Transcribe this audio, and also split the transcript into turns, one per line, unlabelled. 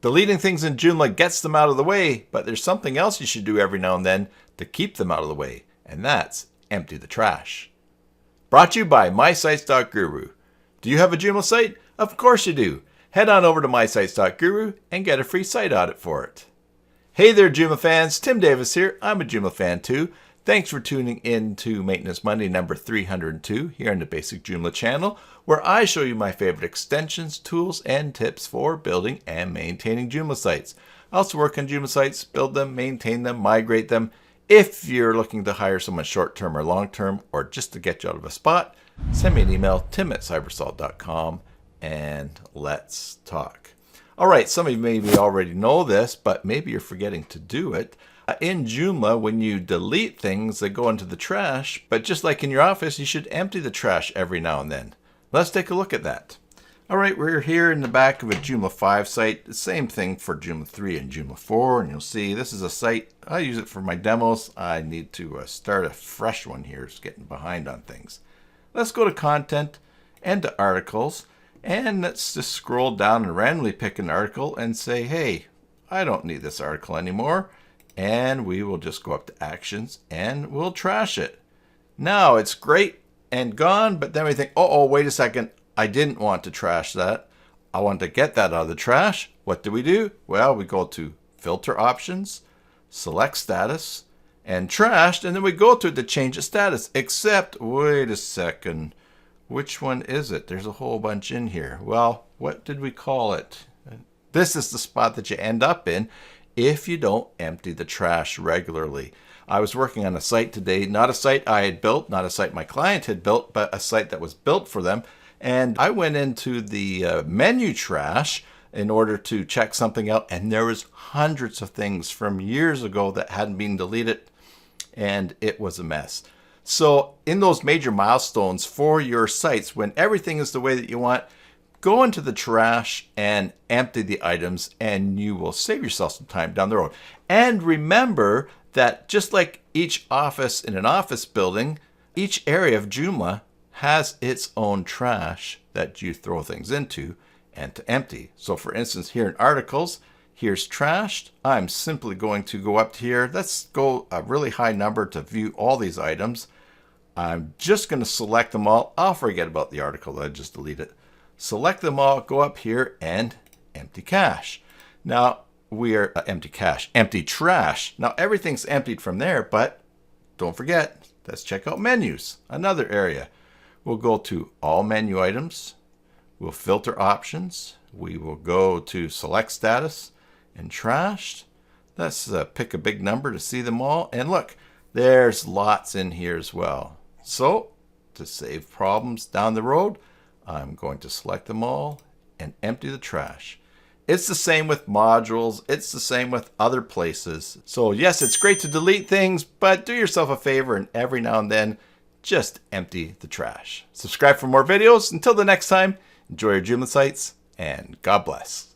Deleting things in Joomla gets them out of the way, but there's something else you should do every now and then to keep them out of the way, and that's empty the trash. Brought to you by mysites.guru. Do you have a Joomla site? Of course you do. Head on over to mysites.guru and get a free site audit for it. Hey there, Joomla fans. Tim Davis here. I'm a Joomla fan too. Thanks for tuning in to Maintenance Monday number 302 here on the Basic Joomla channel, where I show you my favorite extensions, tools, and tips for building and maintaining Joomla sites. I also work on Joomla sites, build them, maintain them, migrate them. If you're looking to hire someone short-term or long-term, or just to get you out of a spot, send me an email, tim@cybersalt.com, and let's talk. All right, some of you maybe already know this, but maybe you're forgetting to do it. In Joomla, when you delete things, they go into the trash, but just like in your office, you should empty the trash every now and then. Let's take a look at that. All right, we're here in the back of a Joomla 5 site. The same thing for Joomla 3 and Joomla 4, and you'll see this is a site. I use it for my demos. I need to start a fresh one here. It's getting behind on things. Let's go to Content and to Articles, and let's just scroll down and randomly pick an article and say, hey, I don't need this article anymore. And we will just go up to Actions and we'll trash it. Now it's great and gone, but then we think, oh, wait a second. I didn't want to trash that. I want to get that out of the trash. What do? Well, we go to Filter Options, Select Status, and Trashed, and then we go to it to change the status. Except, wait a second. Which one is it? There's a whole bunch in here. Well, what did we call it? This is the spot that you end up in if you don't empty the trash regularly. I was working on a site today, not a site I had built, not a site my client had built, but a site that was built for them. And I went into the menu trash in order to check something out, and there was hundreds of things from years ago that hadn't been deleted, and it was a mess. So in those major milestones for your sites, when everything is the way that you want, go into the trash and empty the items, and you will save yourself some time down the road. And remember that just like each office in an office building, each area of Joomla has its own trash that you throw things into and to empty. So for instance, here in Articles, here's Trashed. I'm simply going to go up here. Let's go a really high number to view all these items. I'm just going to select them all. I'll forget about the article that I just deleted. Select them all, go up here and empty cache. Now we are empty trash. Now everything's emptied from there, but don't forget, let's check out menus, another area. We'll go to all menu items. We'll filter options. We will go to select status and trashed. Let's pick a big number to see them all. And look, there's lots in here as well. So to save problems down the road, I'm going to select them all and empty the trash. It's the same with modules. It's the same with other places. So yes, it's great to delete things, but do yourself a favor and every now and then, just empty the trash. Subscribe for more videos. Until the next time, enjoy your Joomla sites and God bless.